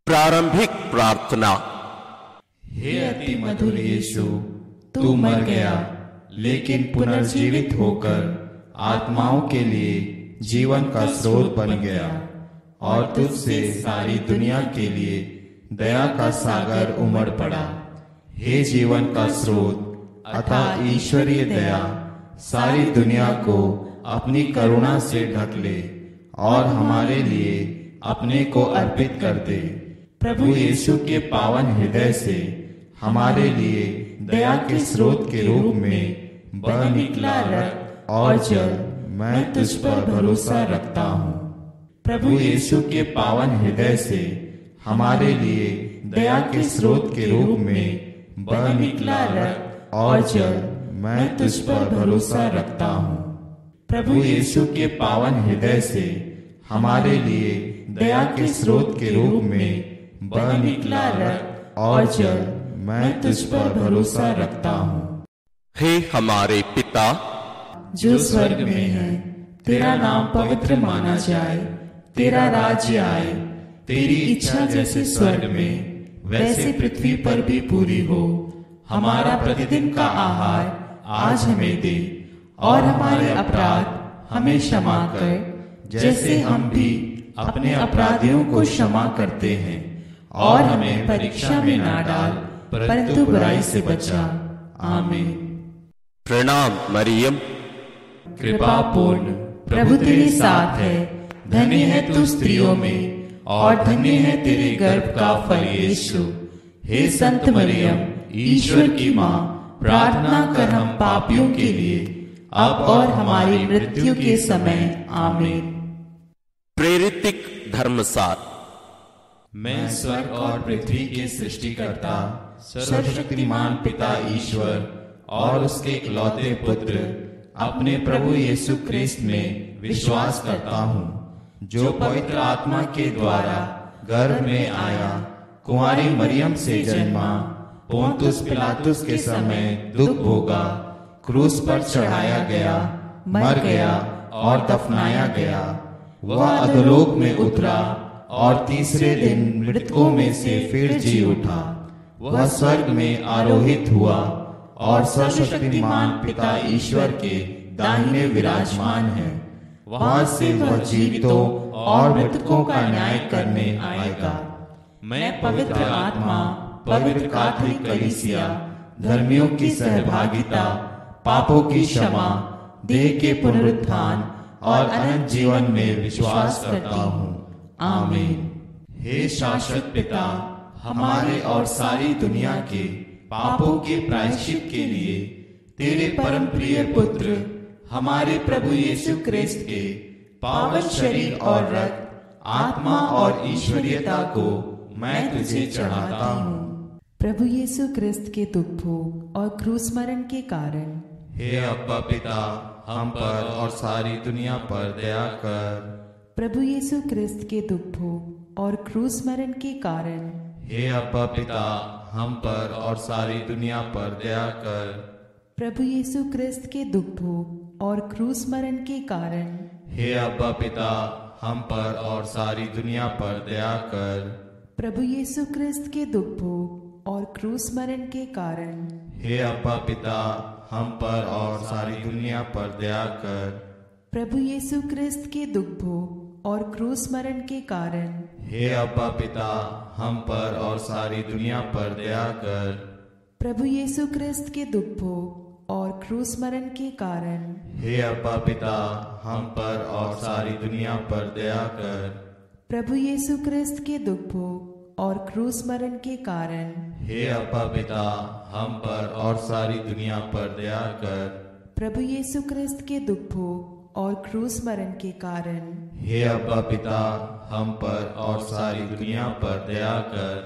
प्रारंभिक प्रार्थना। हे अति मधुर यीशु, तू मर गया लेकिन पुनर्जीवित होकर आत्माओं के लिए जीवन का स्रोत बन गया और तुझसे सारी दुनिया के लिए दया का सागर उमड़ पड़ा। हे जीवन का स्रोत अतः ईश्वरीय दया सारी दुनिया को अपनी करुणा से ढक ले और हमारे लिए अपने को अर्पित कर दे। प्रभु यीशु के पावन हृदय से हमारे लिए दया के स्रोत के रूप में बह निकला रक्त और जल मैं तुझ पर भरोसा रखता हूँ। प्रभु यीशु के पावन हृदय से हमारे लिए दया के स्रोत के रूप में बह निकला रक्त और जल मैं तुझ पर भरोसा रखता हूँ। प्रभु यीशु के पावन हृदय से हमारे लिए दया के स्रोत के रूप में बह निकला रक्त और जल मैं तुझ पर भरोसा रखता हूँ। हे हमारे पिता जो स्वर्ग में है, तेरा नाम पवित्र माना जाए, तेरा राज्य आए, तेरी इच्छा जैसे स्वर्ग में वैसे पृथ्वी पर भी पूरी हो। हमारा प्रतिदिन का आहार आज हमें दे और हमारे अपराध हमें क्षमा कर जैसे हम भी अपने अपराधियों को क्षमा करते हैं, और हमें परीक्षा में ना डाल परंतु बुराई से बचा। आमीन। प्रणाम मरियम, कृपा पूर्ण प्रभु तेरे साथ है, धन्य है तू स्त्रियों में और धन्य है तेरे गर्भ का फल यीशु। हे संत मरियम, ईश्वर की माँ, प्रार्थना कर हम पापियों के लिए अब और हमारी मृत्यु के समय। आमीन। प्रेरितिक धर्मसार। मैं स्वर्ग और पृथ्वी के सृष्टिकर्ता सर्वशक्तिमान पिता ईश्वर और उसके इकलौते पुत्र अपने प्रभु यीशु ख्रिस्त में विश्वास करता हूँ, जो पवित्र आत्मा के द्वारा गर्भ में आया, कुंवारी मरियम से जन्मा, पोंतुस पिलातुस के समय दुख भोगा, क्रूस पर चढ़ाया गया, मर गया और दफनाया गया। वह अधोलोक में उतरा और तीसरे दिन मृतकों में से फिर जी उठा। वह स्वर्ग में आरोहित हुआ और सर्वशक्तिमान पिता ईश्वर के दाहिने विराजमान है। वहां से वह जीवितों और मृतकों का न्याय करने आएगा। मैं पवित्र आत्मा, पवित्र कैथोलिक कलीसिया, धर्मियों की सहभागिता, पापों की क्षमा, देह के पुनरुत्थान और अनंत जीवन में विश्वास करता हूँ। आमीन। हे शाश्वत पिता, हमारे और सारी दुनिया के पापों के प्रायश्चित के लिए तेरे परम प्रिय पुत्र हमारे प्रभु यीशु ख्रिस्त के पावन शरीर और रक्त, आत्मा और ईश्वरीयता को मैं तुझे चढ़ाता हूँ। प्रभु यीशु ख्रिस्त के दुख भोग और क्रूस मरण के कारण हे अब्बा पिता, हम पर और सारी दुनिया पर दया कर। प्रभु यीशु ख्रिस्त के दुख भोग और क्रूस मरण के कारण हे अब्बा पिता, हम पर और सारी दुनिया पर दया कर। प्रभु यीशु ख्रिस्त के दुख भोग और क्रूस मरण के कारण हे अब्बा पिता, हम पर और सारी दुनिया पर दया कर। प्रभु यीशु ख्रिस्त के दुख भोग और क्रूस मरण के कारण हे अब्बा पिता, हम पर और सारी दुनिया पर दया कर। प्रभु यीशु ख्रिस्त के दुख भोग और क्रूस मरण के कारण हे अब्बा पिता, हम पर और सारी दुनिया पर दया कर। प्रभु यीशु ख्रिस्त के दुख भोग और क्रूस मरण के कारण हे अब्बा पिता, हम पर और सारी दुनिया पर दया कर। प्रभु यीशु ख्रिस्त के दुख भोग और क्रूस मरण के कारण हे अब्बा पिता, हम पर और सारी दुनिया पर दया कर। प्रभु यीशु ख्रिस्त के दुख भोग और क्रूस मरण के कारण हे अब्बा पिता, हम पर और सारी दुनिया पर दया कर।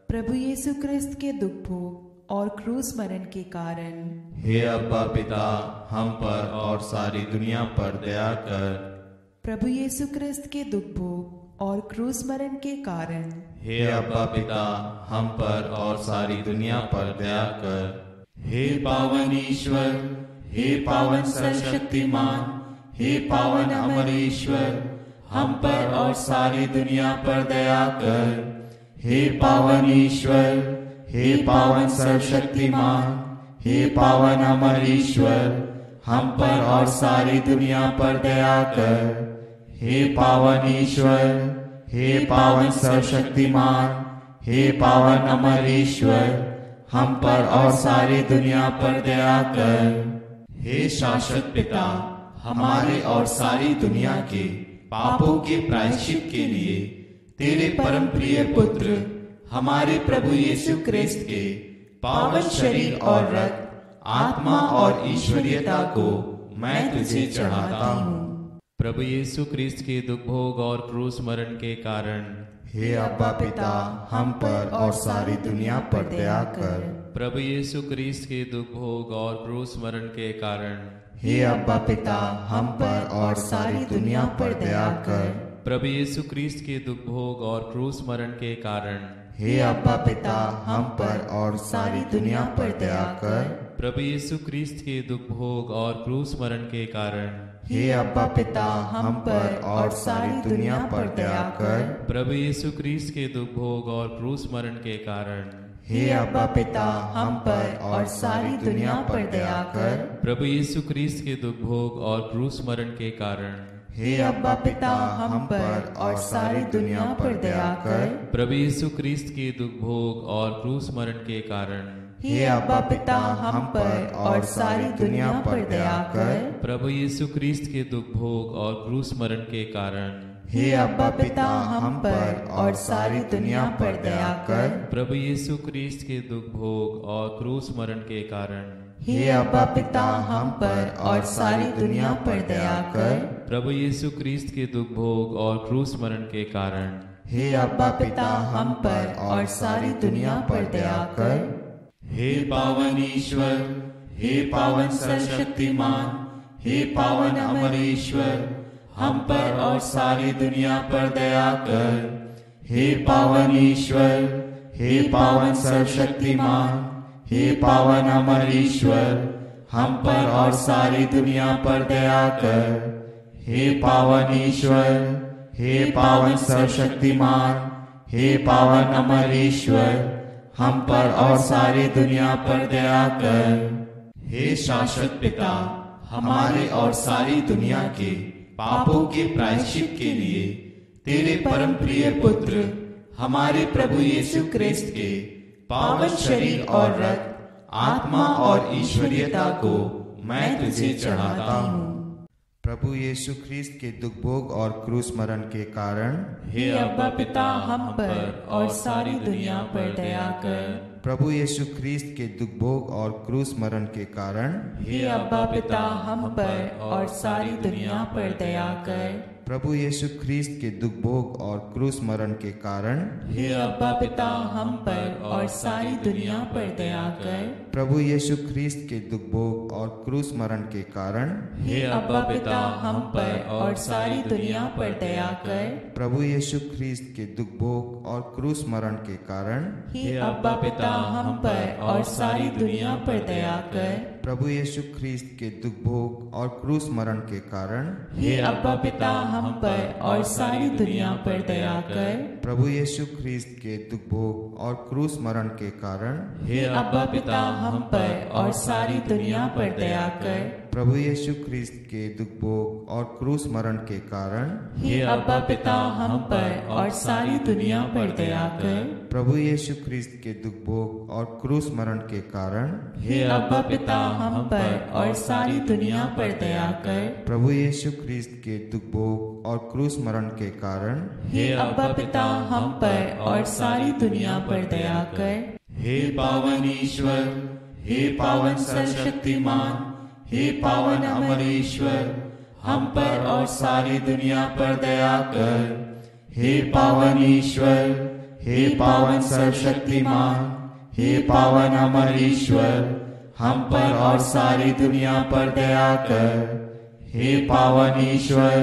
प्रभु यीशु ख्रिस्त के दुख भोग और क्रूस मरण के कारण हे अब्बा पिता, हम पर और सारी दुनिया पर दया कर। प्रभु यीशु ख्रिस्त के दुख भोग और क्रूस मरण के कारण हे अब्बा पिता, हम पर और सारी दुनिया पर दया कर। हे पावन ईश्वर, हे पावन सर्वशक्तिमान, हे पावन अमर ईश्वर, हम पर और सारी दुनिया पर दया कर। हे पावन ईश्वर, हे पावन सर्वशक्तिमान, हे पावन अमर ईश्वर, हम पर और सारी दुनिया पर दया कर। हे पावन ईश्वर, हे पावन सर्वशक्तिमान, हे पावन अमर ईश्वर, हम पर और सारी दुनिया पर दया कर। हे शाश्वत पिता, हमारे और सारी दुनिया के पापों के प्रायश्चित के लिए तेरे परम प्रिय पुत्र हमारे प्रभु यीशु क्रिस्त के पावन शरीर और रक्त, आत्मा और ईश्वरीयता को मैं तुझे चढ़ाता हूँ। प्रभु यीशु क्रिस्त के दुख भोग और क्रूस मरण के कारण हे अब्बा पिता, हम पर और सारी दुनिया पर दया कर। प्रभु यीशु क्रिस्त के दुख भोग और क्रूस मरण के कारण हे अब्बा पिता, हम पर और सारी दुनिया पर दया कर। प्रभु यीशु क्रिस्त के दुख भोग और क्रूस मरण के कारण हे अब्बा पिता, हम पर और सारी दुनिया पर दया कर। प्रभु यीशु क्रिस्त के दुख भोग और क्रूस मरण के कारण हे अब्बा पिता, हम पर और सारी दुनिया पर दया कर। प्रभु यीशु क्रिस्त के दुख भोग और क्रूस मरण के कारण हे अब्बा पिता, हम पर और सारी दुनिया पर दया कर। प्रभु यीशु क्रिस्त के दुख भोग और क्रूस मरण के कारण हे अब्बा पिता, हम पर और सारी दुनिया पर दया कर। प्रभु यीशु क्रिस्त के दुख भोग और क्रूस मरण के कारण हे अब्बा पिता, हम पर और सारी दुनिया पर दया कर। प्रभु यीशु क्रिस्त के दुख भोग और क्रूस मरण के कारण हे अब्बा पिता, हम पर और सारी दुनिया पर दया कर। प्रभु यीशु क्रिस्त के दुख भोग और क्रूस मरण के कारण हे अब्बा पिता, हम पर और सारी दुनिया पर दया कर। प्रभु यीशु क्रिस्त के दुख भोग और क्रूस मरण के कारण हे अब्बा पिता, हम पर और सारी दुनिया पर दया कर। हे पावन ईश्वर, हे पावन सर्वशक्तिमान, हे पावन अमर ईश्वर, हम पर और सारी दुनिया पर दया कर। हे पावन ईश्वर, हे पावन सर्वशक्तिमान, हे पावन अमर ईश्वर, हम पर और सारी दुनिया पर दया कर। हे पावन ईश्वर, हे पावन सर्वशक्तिमान, हे पावन अमर ईश्वर, हम पर और सारी दुनिया पर दया कर। हे शाश्वत पिता, हमारे और सारी दुनिया के पापों के प्रायश्चित के लिए तेरे परम प्रिय पुत्र हमारे प्रभु यीशु क्रिस्त के पावन शरीर और रक्त, आत्मा और ईश्वरीयता को मैं तुझे चढ़ाता हूँ। प्रभु यीशु ख्रीस्त के दुख भोग और क्रूस मरण के कारण हे अब्बा पिता, हम पर और सारी दुनिया पर दया कर। प्रभु यीशु ख्रीस्त के दुख भोग और क्रूस मरण के कारण हे अब्बा पिता, हम पर और सारी दुनिया पर दया कर। प्रभु यीशु ख्रीस्त के दुख भोग और क्रूस मरण के कारण हे अब्बा पिता, हम पर और सारी दुनिया पर दया कर। प्रभु यीशु ख्रीस्त के दुख भोग और क्रूस मरण के कारण हे अब्बा पिता, हम पर और सारी दुनिया पर दया कर। प्रभु यीशु ख्रीस्त के दुख भोग और क्रूस मरण के कारण हे अब्बा पिता, हम पर और सारी दुनिया पर दया कर। प्रभु यीशु ख्रीस्त के दुख भोग और क्रूस मरण के कारण हे अब्बा पिता, हम पर और सारी दुनिया पर दया कर। प्रभु यीशु ख्रीस्त के दुख भोग और क्रूस मरण के कारण हे अब्बा पिता, हम पर और सारी दुनिया पर दया कर। प्रभु यीशु ख्रीस्त के दुख भोग और क्रूस मरण के कारण हे अब्बा पिता, हम पर और सारी दुनिया पर दया कर। प्रभु यीशु ख्रीस्त के दुख भोग और क्रूस मरण के कारण हे अब्बा पिता, हम पर और सारी दुनिया पर दया कर। प्रभु यीशु ख्रीस्त के दुख भोग और क्रूस मरण के कारण हे अब्बा पिता, हम पर और सारी दुनिया पर दया कर। हे पावन ईश्वर, हे पावन सर्वशक्तिमान, हे पावन अमर ईश्वर, हम पर और सारी दुनिया पर दया कर। हे पावन ईश्वर, हे पावन सर्वशक्तिमान, हे पावन अमर ईश्वर, हम पर और सारी दुनिया पर दया कर। हे पावन ईश्वर,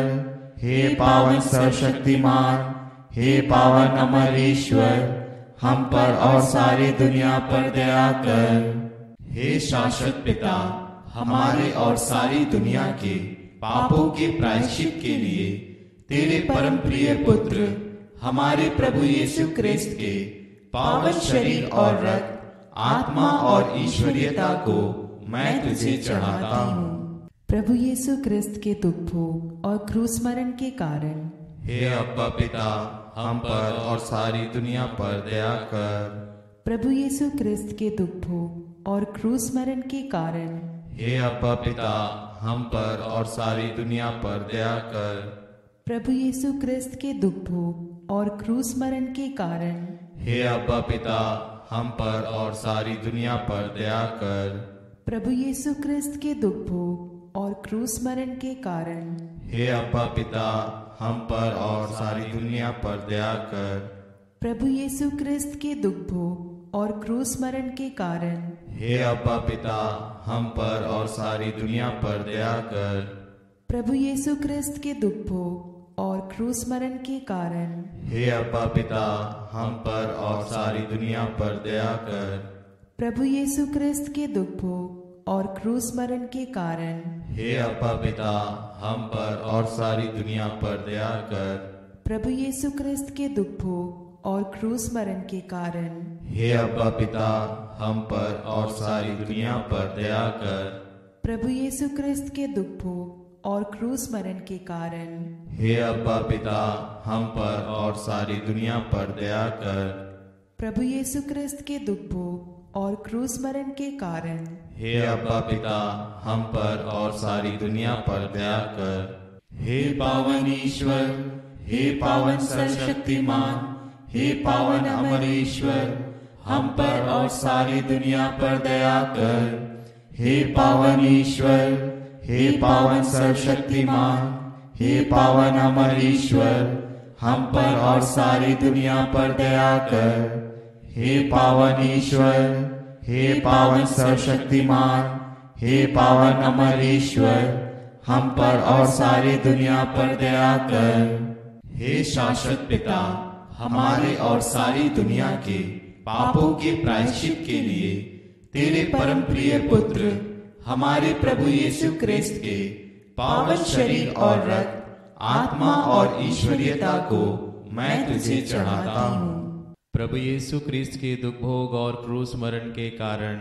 हे पावन सर्वशक्तिमान, हे पावन अमर ईश्वर, हम पर और सारी दुनिया पर दया कर। हे शाश्वत पिता, हमारे और सारी दुनिया के पापों के प्रायश्चित के लिए तेरे परम प्रिय पुत्र हमारे प्रभु यीशु क्रिस्त के पावन शरीर और रक्त, आत्मा और ईश्वरीयता को मैं तुझे चढ़ाता हूँ। प्रभु यीशु क्रिस्त के दुख भोग और क्रूस मरण के कारण हे अब्बा पिता, हम पर और सारी दुनिया पर दया कर। प्रभु यीशु क्रिस्त के दुख भोग और क्रूस मरण के कारण हे अब्बा पिता, हम पर और सारी दुनिया पर दया कर। प्रभु यीशु क्रिस्त के दुख भोग और क्रूस मरण के कारण हे अब्बा पिता, हम पर और सारी दुनिया पर दया कर। प्रभु यीशु क्रिस्त के दुख भोग और क्रूस मरण के कारण हे अब्बा पिता, हम पर और सारी दुनिया पर दया कर। प्रभु यीशु क्रिस्त के दुख भोग और क्रूस मरण के कारण हे अब्बा पिता, हम पर और सारी दुनिया पर दया कर। प्रभु यीशु क्रिस्त के दुख भोग और क्रूस मरण के कारण हे अब्बा पिता, हम पर और सारी दुनिया पर दया कर। प्रभु यीशु क्रिस्त के दुख भोग और क्रूस मरण के कारण हे अब्बा पिता, हम पर और सारी दुनिया पर दया कर। प्रभु यीशु क्रिस्त के दुख भोग और क्रूस मरण के कारण हे अब्बा पिता, हम पर और सारी दुनिया पर दया कर। प्रभु यीशु क्रिस्त के दुख भोग और क्रूस मरण के कारण हे अब्बा पिता, हम पर और सारी दुनिया पर दया कर। प्रभु यीशु क्रिस्त के दुख भोग और क्रूस मरण के कारण हे अब्बा पिता, हम पर और सारी दुनिया पर दया कर। हे पावन ईश्वर, हे पावन सर्वशक्तिमान, हे पावन अमर ईश्वर, हम पर और सारी दुनिया पर दया कर। हे पावन ईश्वर, हे पावन सर्वशक्तिमान, हे पावन अमर ईश्वर, हम पर और सारी दुनिया पर दया कर। हे पावन ईश्वर, हे पावन सर्वशक्तिमान, हे पावन अमर ईश्वर, हम पर और सारी दुनिया पर दया कर। हे शाश्वत पिता, हमारे और सारी दुनिया के पापों के प्रायश्चित के लिए तेरे परम प्रिय पुत्र हमारे प्रभु यीशु क्रिस्त के पावन शरीर और रक्त, आत्मा और ईश्वरीयता को मैं तुझे चढ़ाता हूँ। प्रभु यीशु क्रिस्त के दुख भोग और क्रूस मरण के कारण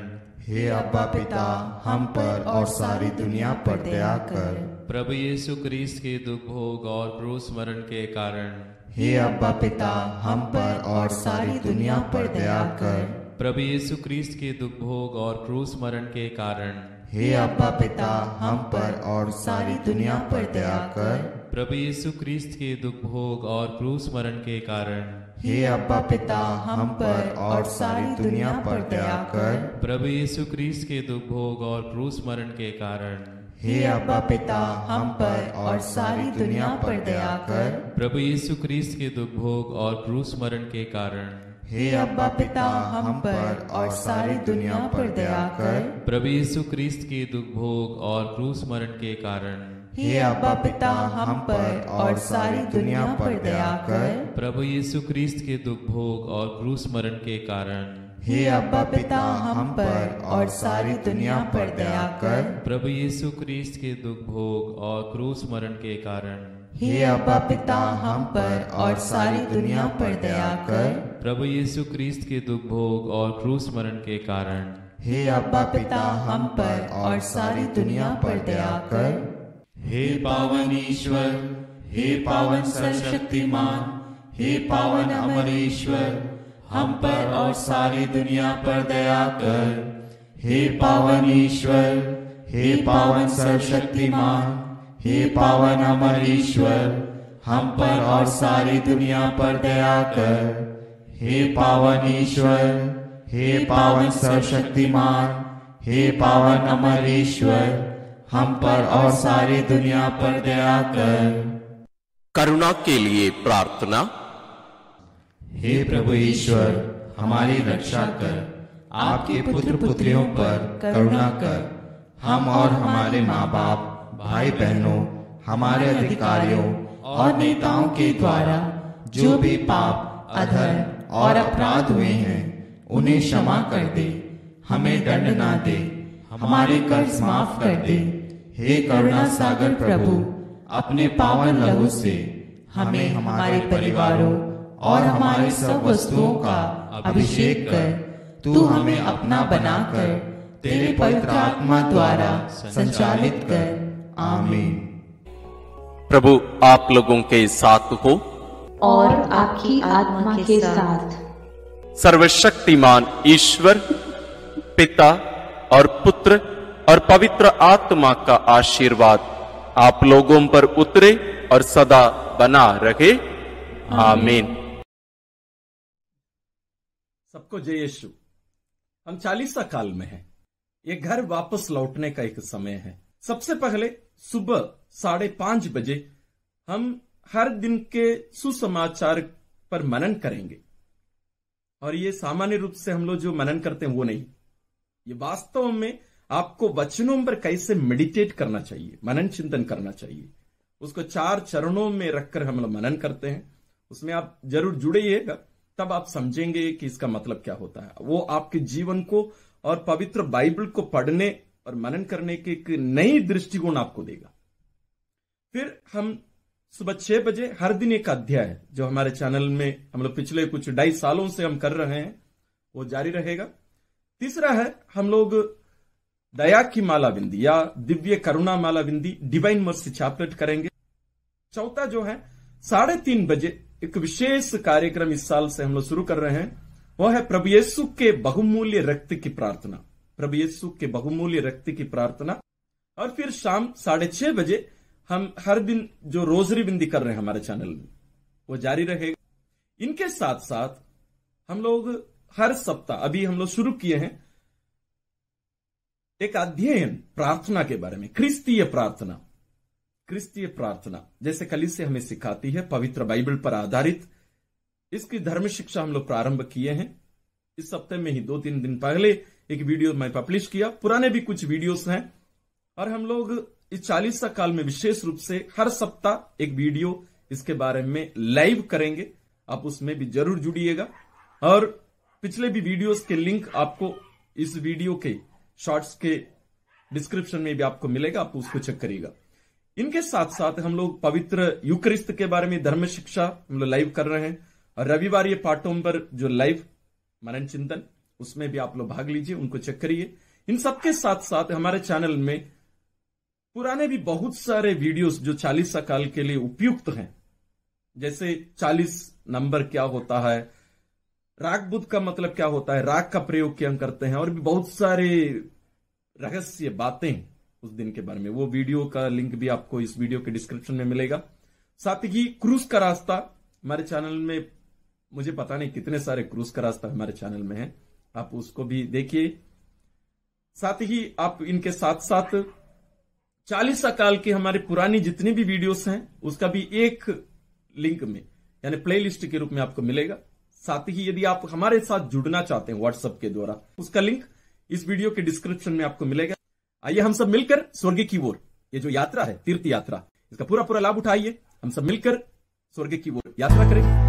हे अब्बा पिता, हम पर और सारी दुनिया पर दया कर। प्रभु यीशु क्रिस्त के दुख भोग और क्रूस मरण के कारण हे अब्बा पिता, हम पर और सारी दुनिया पर दया कर। प्रभु यीशु क्रिस्त के दुख भोग और क्रूस मरण के कारण हे अब्बा पिता, हम पर और सारी दुनिया पर दया कर। प्रभु यीशु क्रिस्त के दुख भोग और क्रूस मरण के कारण हे अब्बा पिता, हम पर और सारी दुनिया पर दया कर। प्रभु यीशु क्रिस्त के दुख भोग और क्रूस मरण के कारण हे अब्बा पिता, हम पर और सारी दुनिया पर दया कर। प्रभु यीशु क्रिस्त के दुख भोग और क्रूस मरण के कारण हे अब्बा पिता, हम पर और सारी दुनिया पर दया कर। प्रभु यीशु क्रिस्त के दुख भोग और क्रूस मरण के कारण हे अब्बा पिता, हम पर और सारी दुनिया पर दया कर। प्रभु यीशु क्रिस्त के दुख भोग और क्रूस मरण के कारण हे अब्बा पिता, हम पर और सारी दुनिया पर दया कर। प्रभु यीशु क्रिस्त के दुख भोग और क्रूस मरण के कारण हे अब्बा पिता, हम पर और सारी दुनिया पर दया कर। प्रभु यीशु क्रिस्त के दुख भोग और क्रूस मरण के कारण हे अब्बा पिता, हम पर और सारी दुनिया पर दया कर। हे पावन ईश्वर, हे पावन सर्वशक्तिमान, हे पावन अमर ईश्वर, हम पर और सारी दुनिया पर दया कर। हे पावन ईश्वर, हे पावन सर्वशक्तिमान, हे पावन अमर ईश्वर, हम पर और सारी दुनिया पर दया कर। हे पावन ईश्वर, हे पावन सर्वशक्तिमान, हे पावन अमर ईश्वर, हम पर और सारी दुनिया पर दया कर। करुणा के लिए प्रार्थना। हे प्रभु ईश्वर, हमारी रक्षा कर, आपके पुत्र पुत्रियों पर करुणा कर। हम और हमारे माँ बाप, भाई बहनों, हमारे अधिकारियों और नेताओं के द्वारा जो भी पाप, अधर्म और अपराध हुए हैं, उन्हें क्षमा कर दे। हमें दंड ना दे, हमारे कर्ज माफ कर दे। हे करुणा सागर प्रभु, अपने पावन लहू से हमें, हमारे परिवारों और हमारी सब वस्तुओं का अभिषेक कर तू हमें अपना बनाकर तेरे पवित्र आत्मा द्वारा संचालित कर। आमीन। प्रभु आप लोगों के साथ हो और आपकी आत्मा के साथ। सर्वशक्तिमान ईश्वर पिता और पुत्र और पवित्र आत्मा का आशीर्वाद आप लोगों पर उतरे और सदा बना रहे। आमीन। सबको जय यीशु। हम 40 काल में हैं। ये घर वापस लौटने का एक समय है। सबसे पहले सुबह 5:30 बजे हम हर दिन के सुसमाचार पर मनन करेंगे। और ये सामान्य रूप से हम लोग जो मनन करते हैं वो नहीं, ये वास्तव में आपको वचनों पर कैसे मेडिटेट करना चाहिए, मनन चिंतन करना चाहिए, उसको 4 चरणों में रखकर हम लोग मनन करते हैं। उसमें आप जरूर जुड़िएगा, तब आप समझेंगे कि इसका मतलब क्या होता है। वो आपके जीवन को और पवित्र बाइबल को पढ़ने और मनन करने की एक नई दृष्टिकोण आपको देगा। फिर हम सुबह 6 बजे हर दिन एक अध्याय जो हमारे चैनल में हम लोग पिछले कुछ 2.5 सालों से हम कर रहे हैं वो जारी रहेगा। तीसरा है हम लोग दया की माला बिंदी या दिव्य करुणा माला बिंदी डिवाइन मर्सी चैप्लेट करेंगे। चौथा जो है 3:30 बजे एक विशेष कार्यक्रम इस साल से हम लोग शुरू कर रहे हैं, वो है प्रभु यीशु के बहुमूल्य रक्त की प्रार्थना। प्रभु यीशु के बहुमूल्य रक्त की प्रार्थना। और फिर शाम 6:30 बजे हम हर दिन जो रोजरी बिंदी कर रहे हैं हमारे चैनल में वो जारी रहेगा। इनके साथ साथ हम लोग हर सप्ताह अभी हम लोग शुरू किए हैं एक अध्ययन प्रार्थना के बारे में, क्रिस्तीय प्रार्थना। क्रिस्तीय प्रार्थना जैसे कलीसिया हमें सिखाती है, पवित्र बाइबल पर आधारित इसकी धर्म शिक्षा हम लोग प्रारंभ किए हैं। इस हफ्ते में ही 2-3 दिन पहले एक वीडियो मैं पब्लिश किया, पुराने भी कुछ वीडियोस हैं। और हम लोग इस 40 काल में विशेष रूप से हर सप्ताह एक वीडियो इसके बारे में लाइव करेंगे। आप उसमें भी जरूर जुड़िएगा। और पिछले भी वीडियोस के लिंक आपको इस वीडियो के शॉर्ट्स के डिस्क्रिप्शन में भी आपको मिलेगा, आप उसको चेक करिएगा। इनके साथ साथ हम लोग पवित्र यूकरिस्त के बारे में धर्म शिक्षा हम लोग लाइव कर रहे हैं। और रविवार ये पाठों पर जो लाइव मनन चिंतन उसमें भी आप लोग भाग लीजिए, उनको चेक करिए। इन सबके साथ साथ हमारे चैनल में पुराने भी बहुत सारे वीडियोस जो 40 काल के लिए उपयुक्त हैं, जैसे 40 नंबर क्या होता है, राग बुद्ध का मतलब क्या होता है, राग का प्रयोग क्या करते हैं, और भी बहुत सारे रहस्य बातें उस दिन के बारे में। वो वीडियो का लिंक भी आपको इस वीडियो के डिस्क्रिप्शन में मिलेगा। साथ ही क्रूस का रास्ता हमारे चैनल में, मुझे पता नहीं कितने सारे क्रूस का रास्ता हमारे चैनल में है, आप उसको भी देखिए। साथ ही आप इनके साथ साथ 40 काल की हमारी पुरानी जितनी भी वीडियोस हैं उसका भी एक लिंक में यानी प्लेलिस्ट के रूप में आपको मिलेगा। साथ ही यदि आप हमारे साथ जुड़ना चाहते हैं व्हाट्सएप के द्वारा, उसका लिंक इस वीडियो के डिस्क्रिप्शन में आपको मिलेगा। आइए हम सब मिलकर स्वर्ग की ओर, ये जो यात्रा है तीर्थ यात्रा, इसका पूरा लाभ उठाइए। हम सब मिलकर स्वर्ग की ओर यात्रा करें।